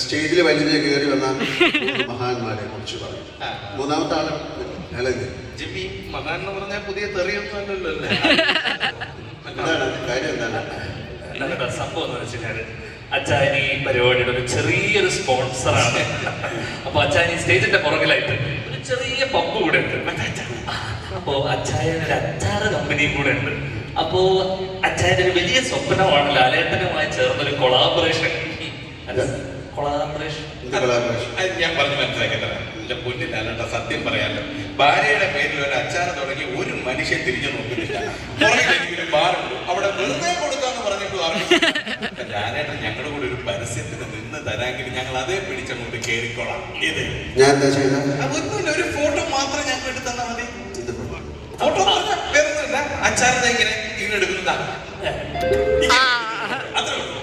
സ്റ്റേജിൽ വലിയ കയറി വന്ന മഹാന്മാരെ കുറിച്ച് പറയും. മൂന്നാമത്തെ ആള് അല്ലെങ്കിൽ ജിമ്മി മഹാൻ എന്ന് പറഞ്ഞാൽ പുതിയ തെറിയൊന്നും അല്ലല്ലോ. എന്താണ് കാര്യം? എന്താണ് സംഭവം എന്ന് വെച്ചാൽ അച്ചായൻ ഈ പരിപാടിയുടെ ഒരു ചെറിയൊരു സ്പോൺസറാണ്. അപ്പൊ അച്ചായൻ ഈ സ്റ്റേജിന്റെ പുറകിലായിട്ട് ഒരു ചെറിയ പമ്പ് കൂടെ ഉണ്ട്. അപ്പോ അച്ചായൻ ഒരു അച്ചാറ് കമ്പനിയും കൂടെ ഉണ്ട്. അപ്പോ അച്ചായന്റെ ഒരു വലിയ സ്വപ്നമാണ് ലാലേട്ടനുമായി ചേർന്നൊരു കൊളാബറേഷൻ. ഞാൻ പറഞ്ഞു മനസ്സിലാക്കി തരാം. എന്റെ പൊന്നിൽ ലാലേട്ട സത്യം പറയാലോ, ഭാര്യയുടെ പേരിൽ ഒരു അച്ചാറ് തുടങ്ങി ഒരു മനുഷ്യൻ തിരിഞ്ഞു നോക്കുന്നില്ല. ഒരു ബാറുണ്ട്, അവിടെ വെറുതെ കൊടുക്കാന്ന് പറഞ്ഞിട്ട് ലാലേട്ടൻ ഞങ്ങളുടെ കൂടെ ഒരു പരസ്യത്തിന് നിന്ന് തരാമെങ്കിൽ ഞങ്ങൾ അതേ പിടിച്ചങ്ങോട്ട് കേറിക്കോളാം. ഇത് ഒന്നുമില്ല, ഒരു ഫോട്ടോ മാത്രം ഞങ്ങൾ എടുത്ത് തന്നാൽ മതി. ഫോട്ടോ വേറൊന്നുമില്ല, അച്ചാറിനെ ഇങ്ങനെ എടുക്കുന്നതാ. അത്രേ ഉള്ളൂ.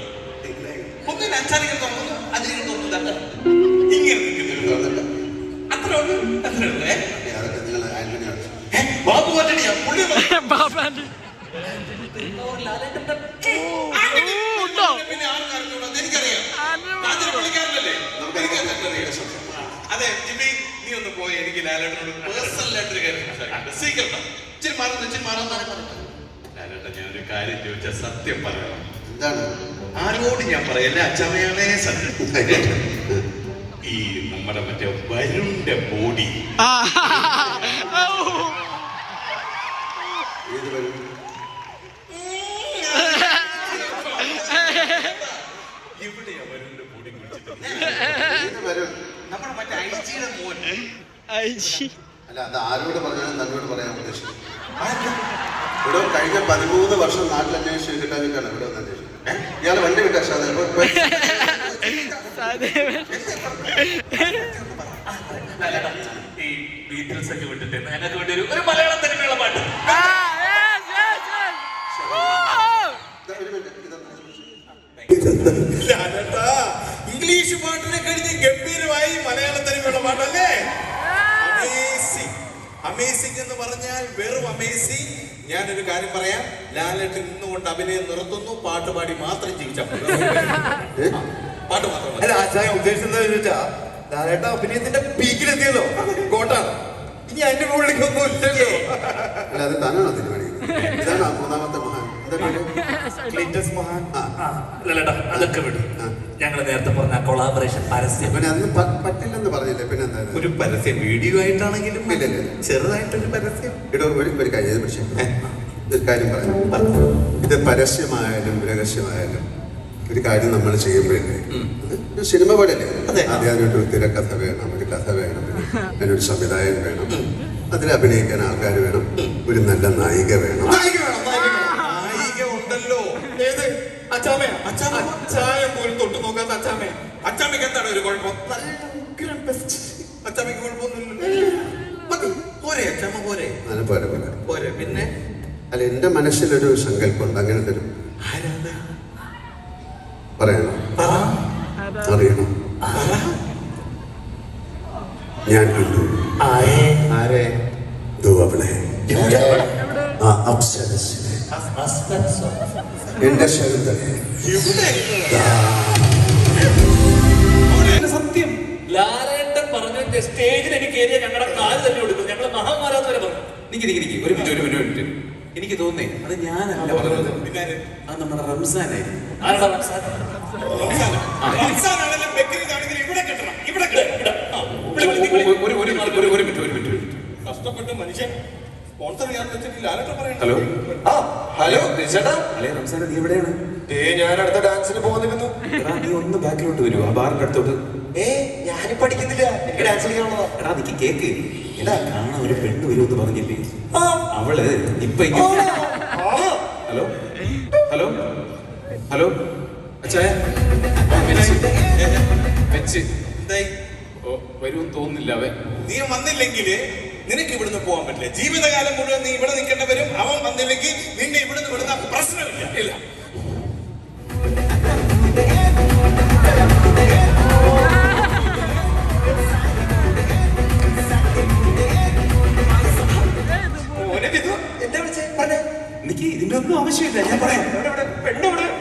ഒന്നില്ല, അച്ചാറിങ്ങനെ തോന്നുന്നു, അതിങ്ങനെ തോന്നുന്നതാ, ഇങ്ങനെ അത്രേ ഉള്ളൂ. അത്രേ ഉള്ളൂ. ബാബു മാറ്റണിയാ പുള്ളി പിന്നെ ആൾക്കാർക്കുണ്ടോ എനിക്കറിയാം. പുള്ളിക്കാരനല്ലേ? അതെ ജിമ്മി, നീ ഒന്ന് പോയി എനിക്ക് ലാലേട്ടനോട് പേഴ്സണലായിട്ടൊരു കാര്യം സംസാരിക്കാം. സ്വീകരണം ഇച്ചിരി മാറുന്നാണ്. ലാലേട്ടൻ ഞാനൊരു കാര്യം ചോദിച്ചാൽ സത്യം പറയണം. എന്താണ്? ആരോട് ഞാൻ പറയല്ലേ, അച്ഛമ്മയാണേ സത്യം. ഈ നമ്മുടെ മറ്റേ വരുണിന്റെ ബോഡി എവിടെയാ വരുണിന്റെ ബോഡി കുറിച്ചിട്ട്? നമ്മുടെ മറ്റേ ഐജിയുടെ മോൻ. അല്ല, അത് ആരോട് പറഞ്ഞാലും തന്നോട് പറയാൻ ഉദ്ദേശിക്കും. ഇവിടെ കഴിഞ്ഞ 13 വർഷം നാട്ടിൽ അന്വേഷിച്ച് കിട്ടാനിട്ടാണ് ഇവിടെ വന്ന് അന്വേഷിക്കുന്നത്. ഇയാള് വണ്ടി വിട്ടാ ഈ ഡീറ്റെയിൽസ് ഒക്കെ വിട്ടിട്ട് ഞങ്ങൾക്ക് വേണ്ടി ഒരു മലയാളം തനിമയുള്ള പാട്ട്. ഇംഗ്ലീഷ് പാട്ടിനെ കഴിഞ്ഞ് ഗംഭീരമായി മലയാളം തനിമയുള്ള പാട്ടല്ലേ? അമേസിംഗ് എന്ന് പറഞ്ഞാൽ വെറും അമേസിംഗ്. ഞാനൊരു കാര്യം പറയാം, ലാലേട്ടൻ ഇന്നുകൊണ്ട് അഭിനയം നിർത്തുന്നു, പാട്ട് പാടി മാത്രം ജീവിച്ചാൽ പാട്ട് മാത്രം. അല്ല, ആചാര്യ ഉദ്ദേശിച്ചത് ചോദിച്ചാ ലാലേട്ട അഭിനയത്തിന്റെ പീക്കിലെത്തിയല്ലോ, കോട്ടാണ്. ഇനി അതിന്റെ മുകളിലേക്കൊന്നും ഇല്ലല്ലോ. അല്ല, അത് താനാണോ തീരുമാനിക്കുന്നത്? ഇതാണ് മൂന്നാമത്തെ മഹാൻ. അതൊക്കെ വിടും. ഞങ്ങൾ നേരത്തെ പറഞ്ഞ കൊളാബറേഷൻ പരസ്യം പിന്നെ അന്ന് പറ്റില്ലെന്ന് പറഞ്ഞില്ലേ? പിന്നെ എന്താ ഒരു പരസ്യം വീഡിയോ ആയിട്ടാണെങ്കിലും ചെറുതായിട്ടൊരു പരസ്യം ഒരു കാര്യം പക്ഷേ ഒരു കാര്യം പറഞ്ഞു. ഇത് പരസ്യമായാലും രഹസ്യമായാലും ഒരു കാര്യം നമ്മൾ ചെയ്യുമ്പോഴല്ലേ, സിനിമ പോലെയല്ലേ, ആദ്യമായിട്ട് ഒരു തിരക്കഥ വേണം, ഒരു കഥ വേണം, അതിനൊരു സംവിധായകൻ വേണം, അതിൽ അഭിനയിക്കാൻ ആൾക്കാർ വേണം, ഒരു നല്ല നായിക വേണം. അച്ചായ പോലും തൊട്ട് നോക്കാത്ത അച്ചാമ്മ. അച്ചാമ്മയ്ക്ക് എന്താണ് ഒരു കുഴപ്പം? അച്ചാമ്മയ്ക്ക് കുഴപ്പമൊന്നുമില്ല. പോരെ അച്ചാമ്മ, പോരെ പോരെ. പിന്നെ അല്ല, എന്റെ മനസ്സിലൊരു സങ്കല്പമുണ്ട്, അങ്ങനെ തരും. പറയണം, അറിയണം. ഞാൻ കണ്ടു ആരെ? അവളെ, ആ അപ്സരസിനെ, എന്റെ ശബ്ദത്തെ. സത്യം ലാലേട്ടൻ പറഞ്ഞു സ്റ്റേജിൽ എനിക്ക് കയറിയ ഞങ്ങളുടെ കാല് തന്നെ കൊടുക്കും. ഞങ്ങള് മഹാമാരാന്ന് വരെ പറഞ്ഞു. നിക്ക് ഒരു മിനിറ്റ്. എനിക്ക് തോന്നേ അത് ഞാനല്ല പറഞ്ഞത്, അത് നമ്മുടെ റംസാനെ. ആരുടെ റംസാൻ? കഷ്ടപ്പെട്ട് മനുഷ്യൻ സ്പോൺസർ ചെയ്യാൻ വെച്ചിട്ട് ലാലേട്ടൻ പറയുന്നത്. ഹലോ, ഹലോ ചേട്ടാ. അല്ലേ റംസാനെ, നീ എവിടെയാണ്? ഞാൻ അടുത്ത ഡാൻസിന് പോകുന്നിരുന്നു. നീ ഒന്ന് ബാക്കിലോട്ട് വരുമോ, ആ ബാറിന്റെ അടുത്തോട്ട്? ഞാനിപ്പോ പഠിക്കുന്നില്ല, എനിക്ക് ഡാൻസ് കളിക്കാനുള്ളതാ. എടാ നിക്ക് കേക്ക്. എടാ കാണാൻ ഒരു പെണ്ണ് വരുമെന്ന് പറഞ്ഞില്ലേ, അവള് ഇപ്പൊ ഹലോ ഹലോ ഹലോ അച്ചായ വരുമെന്ന് തോന്നുന്നില്ല. അവൻ നീ വന്നില്ലെങ്കിൽ നിനക്ക് ഇവിടുന്ന് പോകാൻ പറ്റില്ല. ജീവിതകാലം മുഴുവൻ നീ ഇവിടെ നിൽക്കേണ്ട വരും. അവൻ വന്നില്ലെങ്കിൽ നിന്നെ ഇവിടുന്ന് വിടുന്ന പ്രശ്നമില്ല. ഇല്ല, എനിക്ക് ഇതിന്റെ ഒന്നും ആവശ്യമില്ല. ഞാൻ പറയാം.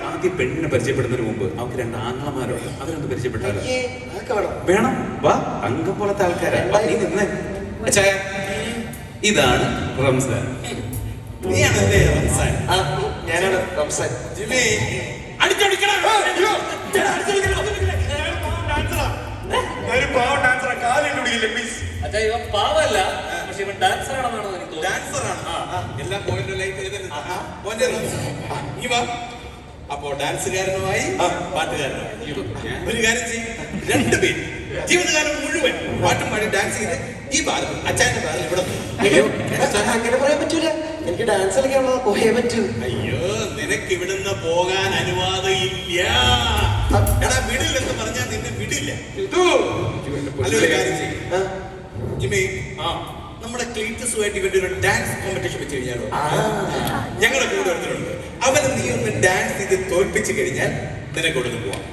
ആദ്യം പെണ്ണിനെ പരിചയപ്പെടുന്നതിന് മുമ്പ് അവർക്ക് 2 ആങ്ങളമാരുണ്ട്. അവരൊന്ന് പരിചയപ്പെട്ടാലോ? അതൊക്കെ വേണം. വേണം, വാ. അംഗം പോലത്തെ ആൾക്കാരാ. വാ, നീ നിന്നേ. അച്ചായ, ഇതാണ് റംസാൻ. നീയാണല്ലേ റംസാൻ? ആ, ഞാനാണ് റംസാൻ. ജിമ്മി, അടിച്ചടിക്കണം. അച്ഛാ ഇവൻ പാവല്ല, പക്ഷെ ഇവൻ ഡാൻസർ ആണെന്നാണോ എനിക്ക് തോന്നുന്നത്. ഡാൻസറാണ്. എല്ലാ പോയിന്റും ലൈറ്റ് നീ വാ. അപ്പോ ഡാൻസുകാരനുമായി പാട്ടുകാരനുമായി ഒരു കാര്യം ചെയ്യും. 2 പേര് ജീവിതകാലം മുഴുവൻ പാട്ടും പാടി ഡാൻസ് ചെയ്ത് ഈ ബാലം അച്ഛൻ്റെ ബാലം ഇവിടെ അയ്യോ, അങ്ങനെ പറയാൻ പറ്റൂല. എനിക്ക് ഡാൻസ് കളിക്കാനുള്ളത് പോയേ പറ്റൂ. അയ്യോ, നിനക്ക് ഇവിടുന്ന് പോകാൻ അനുവാദം ഇല്ല. എടാ, വിടില്ലെന്ന് പറഞ്ഞാൽ നിന്നെ വിടില്ല. അല്ല, ഒരു കാര്യം ചെയ്യും ജിമ്മി, നമ്മുടെ ക്ലീറ്റസുമായിട്ട് ഇവരുടെ ഒരു ഡാൻസ് കോമ്പറ്റീഷൻ വെച്ച് കഴിഞ്ഞാലോ? ഞങ്ങളുടെ കൂടെ ഒരുത്തരുണ്ട്. അവന് നീ ഒന്ന് ഡാൻസ് ചെയ്ത് തോൽപ്പിച്ച് കഴിഞ്ഞാൽ നിനക്ക് കൊടുത്ത് പോവാം.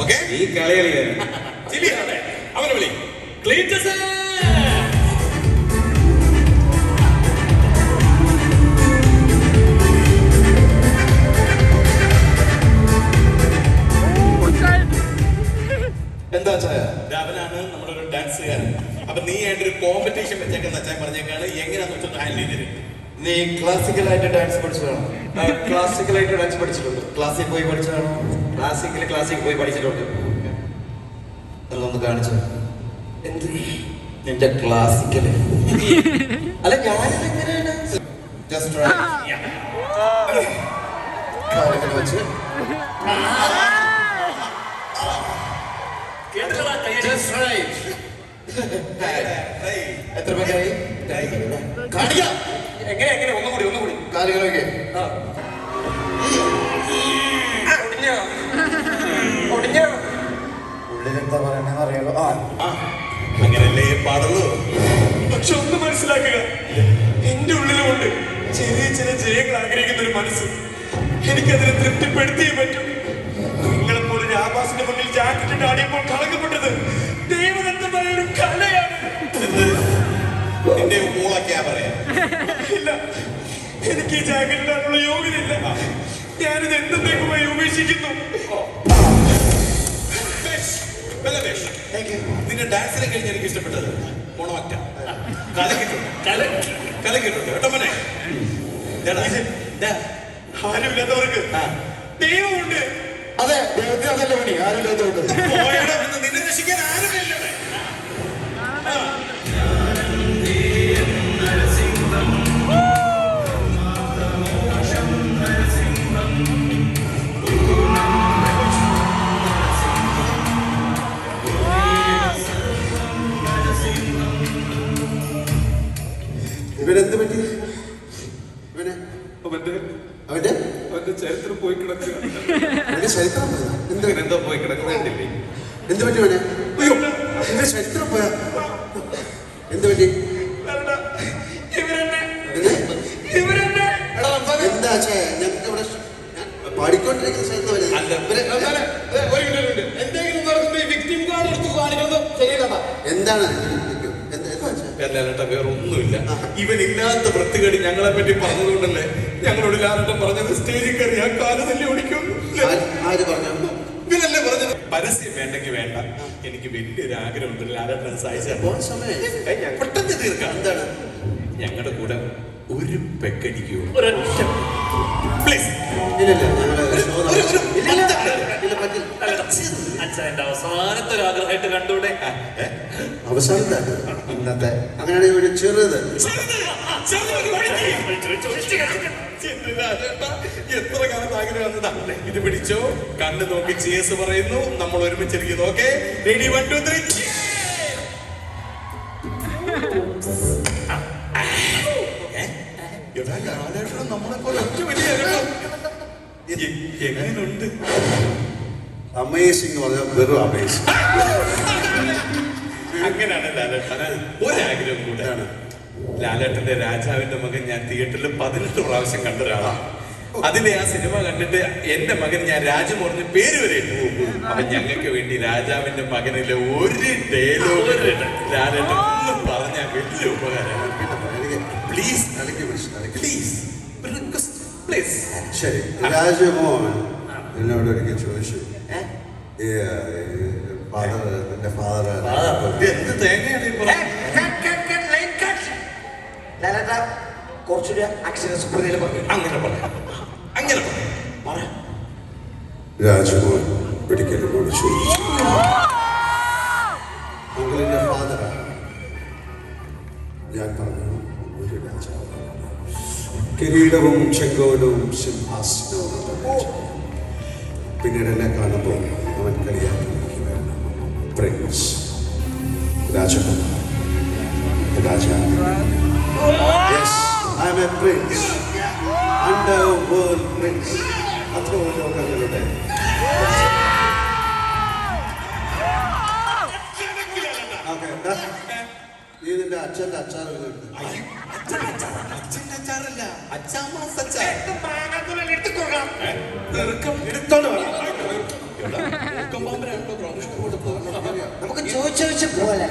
ഓക്കെ? ഈ കളി ജിമ്മി, അവനെ വിളി. ക്ലീറ്റസ് എന്താ ചായ? അവനാണ് നമ്മുടെ ഒരു ഡാൻസുകാരൻ. അപ്പൊ നീ ആയിട്ടൊരു കോമ്പറ്റീഷൻ വെച്ചേക്കെന്ന് അച്ഛൻ പറഞ്ഞേക്കാണ്. എങ്ങനെയാന്ന് വെച്ചിട്ട് ഹാൻഡിൽ ചെയ്തിരും. നീ ക്ലാസിക്കലായിട്ട് ഡാൻസ് പഠിച്ചതാണോ? ക്ലാസിക്കലായിട്ട് ഡാൻസ് പഠിച്ചിട്ടുണ്ട്. ക്ലാസ്സിൽ പോയി പഠിച്ചതാണോ? ക്ലാസ്സിൽ പോയി പഠിച്ചിട്ടുണ്ട്. അതൊന്ന് കാണിച്ചു. എന്ത് നിന്റെ ക്ലാസിക്കല്? അല്ല, ഞാനിത് എങ്ങനെയാണ് ജസ്റ്റ് കാലൊക്കെ വെച്ച് just right. എത്ര പേരായി? കാണിക്കാം. എങ്ങനെ ഒന്നുകൂടി കാലുകളൊക്കെ ഉള്ളിലെന്താ പറയണെന്ന് അറിയാലോ. അങ്ങനല്ലേ പാടുള്ളൂ. പക്ഷെ ഒന്ന് മനസ്സിലാക്കുക, എന്റെ ഉള്ളിലുമുണ്ട് ചെറിയ ജയങ്ങൾ ആഗ്രഹിക്കുന്ന ഒരു മനസ്സ്. എനിക്കതിനെ തൃപ്തിപ്പെടുത്തിയേ പറ്റൂ. നിങ്ങളെപ്പോലെ ഒരു ആഭാസിന്റെ മുന്നിൽ ജാക്കറ്റ് ആടിയപ്പോൾ കളങ്കപ്പെട്ടത് ദൈവദത്തമായ ഒരു കലയാണ്. നിന്റെ മൂളൊക്കെയാ പറയാ. ഇല്ല, എനിക്ക് ഈ ജാക്കറ്റ് ഇടാനുള്ള യോഗ്യതയില്ല. ഞാനിത് എന്നത്തേക്കുമായി ഉപേക്ഷിക്കുന്നു. നിന്റെ ഡാൻസിനെ കഴിഞ്ഞ് എനിക്ക് ഇഷ്ടപ്പെട്ടത് മോണോക്ട കലക്കിട്ടുണ്ട് കേട്ടോ മോനെ. ആരുമില്ലാത്തവർക്ക് ദൈവമുണ്ട്. അതെ, ദൈവത്തിന് അതല്ല പണി. ആരുമില്ലാത്തതുകൊണ്ട് നിന്നെ രക്ഷിക്കാൻ ആരുമില്ല. ഇവനെന്ത് പറ്റി? ഇവനെ അവന്റെ ചരിത്രം പോയി കിടക്കുക. അവന്റെ ചരിത്രം പോയതാ? എന്തോ പോയി കിടക്കുന്നുണ്ടില്ലേ? എന്ത് പറ്റി അവനെ? അയ്യോ, എന്റെ ചരിത്രം പോയാ? എന്ത് പറ്റി? എന്താ ഞങ്ങൾക്ക് ഇവിടെ പാടിക്കൊണ്ടിരിക്കുന്ന സ്ഥലത്ത് എന്താണ്? വേറെ ഒന്നുമില്ല. ഇവനില്ലാത്ത വൃത്തികേട് ഞങ്ങളെ പറ്റി പറഞ്ഞതുകൊണ്ടല്ലേ ഞങ്ങളോട് ലാലട്ടൻ പറഞ്ഞത് സ്റ്റേജിൽ കയറി ആ കാല് തല്ലി ഓടിക്കും. ആര് പറഞ്ഞു? ഇവനല്ലേ പറഞ്ഞത് പരസ്യം വേണ്ടെങ്കിൽ വേണ്ട, എനിക്ക് വലിയൊരു ആഗ്രഹമുണ്ട് ലാലട്ടൻ സഹായിച്ചാൽ പെട്ടെന്ന് തീർക്കാം. എന്താണ്? ഞങ്ങളുടെ കൂടെ ഒരു പെക്കടിക്കൂ പ്ലീസ്. അച്ഛൻ്റെ അവസാനത്തെ ഒരു ആഗ്രഹമായിട്ട് കണ്ടൂടെ? അവസാനത്തെ ഇന്നത്തെ അങ്ങനെയാണെങ്കിൽ ഒരു ചെറുത് എത്ര കാലത്ത് ആഗ്രഹം. ഇത് പിടിച്ചോ, കണ്ണ് നോക്കി ചേസ് പറയുന്നു, നമ്മൾ ഒരുമിച്ചിരിക്കുന്നു. Okay, ready? 1 2 3. നമ്മളെ പോലെ ഒറ്റ വലിയ എങ്ങനെയുണ്ട്? അമേസിംഗ് പറഞ്ഞാൽ വെറും അമേസിംഗ്. അങ്ങനെയാണ് ലാലേട്ടൻ. ഒരാഗ്രഹം കൂടെയാണ്. ലാലേട്ടന്റെ രാജാവിന്റെ മകൻ ഞാൻ തിയേറ്ററിൽ 18 പ്രാവശ്യം കണ്ട ഒരാളാണ്. അതിലെ ആ സിനിമ കണ്ടിട്ട് എന്റെ മകൻ ഞാൻ രാജമോർന്ന് പേര് വരെ ഇട്ടു. അപ്പൊ ഞങ്ങൾക്ക് വേണ്ടി രാജാവിന്റെ മകനിലെ ഒരു ഡയലോഗ് ലാലേട്ടൻ ഒന്നും പറഞ്ഞാൽ വലിയ ഉപകാരമാണ്. Please please please. ശരി, രാജമോഹൻ എന്നോട് ഒരിക്കൽ ചോദിച്ചു, ഈ ഫാദർ എൻ്റെ ഫാദർ എന്ത് തേങ്ങയാണ് ഈ കുറച്ചുകൂടി അക്ഷരസുപ്രതയിൽ പറഞ്ഞു. അങ്ങനെ പറയാം, അങ്ങനെ പറയാം. രാജുമോൻ ഒരിക്കൽ എന്നോട് ചോദിച്ചു, അങ്കിളിൻ്റെ ഫാദറാണ്. ഞാൻ പറഞ്ഞു, ഒരു രാജാവ്, കിരീടവും ചെങ്കോലും സിംഹാസനവും. പിന്നീട് എന്നെ കാണുമ്പോൾ അവൻ കളിയാക്കിയിരിക്കുകയാണ്. പ്രിൻസ്, രാജകുമാർ, രാജാവ്. Yes, I am a prince. Underworld prince. അത്ര ലോകങ്ങളുടെ നീ നിന്റെ അച്ഛൻ്റെ അച്ചാറുകൾ എടുത്ത് അച്ഛൻ്റെ അച്ചാറല്ല, അച്ചാമാസ് അച്ചാർ. നമുക്ക് ചോദിച്ചു പോലെ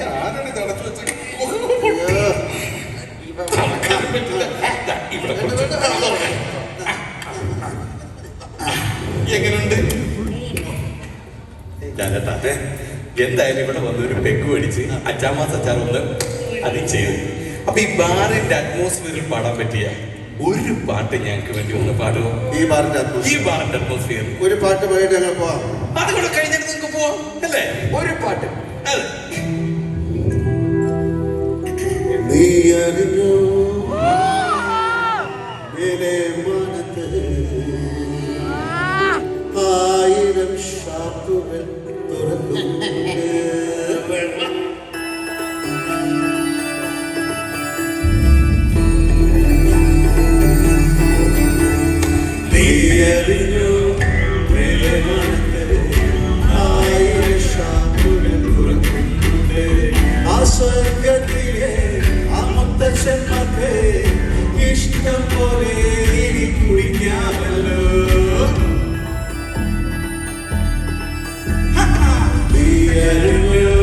എങ്ങനെയുണ്ട് ഞാനേട്ടാ? എന്തായാലും ഇവിടെ വന്നൊരു പെഗ് മേടിച്ച് അച്ചാമാസ് അച്ചാർ ഒന്ന് അത് ചെയ്തു. അപ്പൊ ഈ ബാറിന്റെ അറ്റ്മോസ്ഫിയറിൽ പാടാൻ പറ്റിയ ഒരു പാട്ട് ഞങ്ങൾക്ക് വേണ്ടി ഒന്ന് പാടുമോ? ഈ ബാറിന്റെ അറ്റ്മോസ്ഫിയർ ഒരു പാട്ട് പാടിയിട്ട് ഞങ്ങൾ പോവാം. അതുകൂടെ കഴിഞ്ഞിട്ട് നിങ്ങൾക്ക് പോവാം അല്ലേ? ഒരു പാട്ട്. അതെ. നീ അറിഞ്ഞോ മേലെ മാനത്ത് 1000 ഷാപ്പുകൾ തുറന്നു. നീ അറിഞ്ഞോ മേലെ മാനത്ത് 1000 ഷാപ്പുകൾ തുറക്കുന്നുണ്ട്. ആ സ്വർഗത്തിലെ ആ മുത്തച്ഛന്മാർക്ക് ഇഷ്ടം പോലെ ഇനി കുടിക്കാമല്ലോ. നീ അറിഞ്ഞോ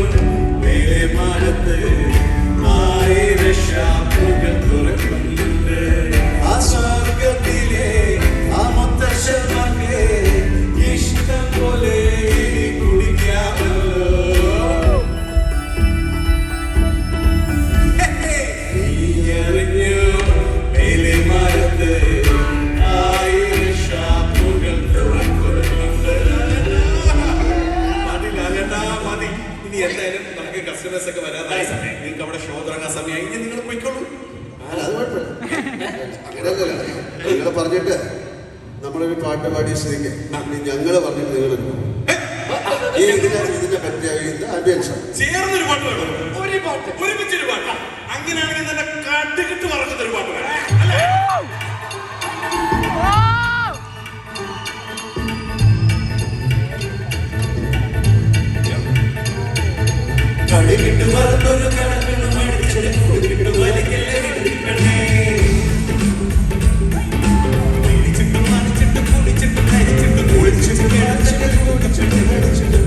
മേലെ മാനത്ത് 1000 ഷാപ്പുകൾ തുറക്കുന്നുണ്ട്. ആ സ്വർഗത്തിലെ ആ മുത്തച്ഛന്മാർക്ക് ഇഷ്ടം പോലെ ഇനി കുടിക്കാമല്ലോ. ഇനി എന്തായാലും നമുക്ക് കസ്റ്റമേഴ്സ് ഒക്കെ വരാതായ സമയം, നിങ്ങൾക്ക് അവിടെ ഷോ തുടങ്ങാൻ സമയമായി. ഇനി നിങ്ങൾ പോയിക്കോളൂ. അത് കുഴപ്പമില്ല, അങ്ങനെയല്ലല്ലോ. നിങ്ങൾ പറഞ്ഞിട്ട് നമ്മളൊരു പാട്ട് പാടിയ സ്ഥിതിക്ക് ഞങ്ങൾ പറഞ്ഞിട്ട് നിങ്ങൾ ഇതിനെ പറ്റിയ ആംബിയൻസ് ചേർന്നൊരു പാട്ട് വേണം. ഒരു പാട്ട്, ഒരുമിച്ചൊരു പാട്ട്. അങ്ങനെയാണെങ്കിൽ നല്ല കാട്ടുകിട്ട് പറക്കുന്ന ഒരു പാട്ട് വേണം അല്ലേ? കളികിട്ട് മറന്നൊരു കടന്നു മടിച്ചൊരു കുടികിട്ട് വലിക്കല്ലേ വിളിക്കണേ. കുളിച്ചിട്ട് മണിച്ചിട്ട് കുളിച്ചിട്ട് കരിച്ചിട്ട് കുളിച്ചിട്ട് കിടച്ചിട്ട് കുടിച്ചിട്ട് കളിച്ചിട്ട്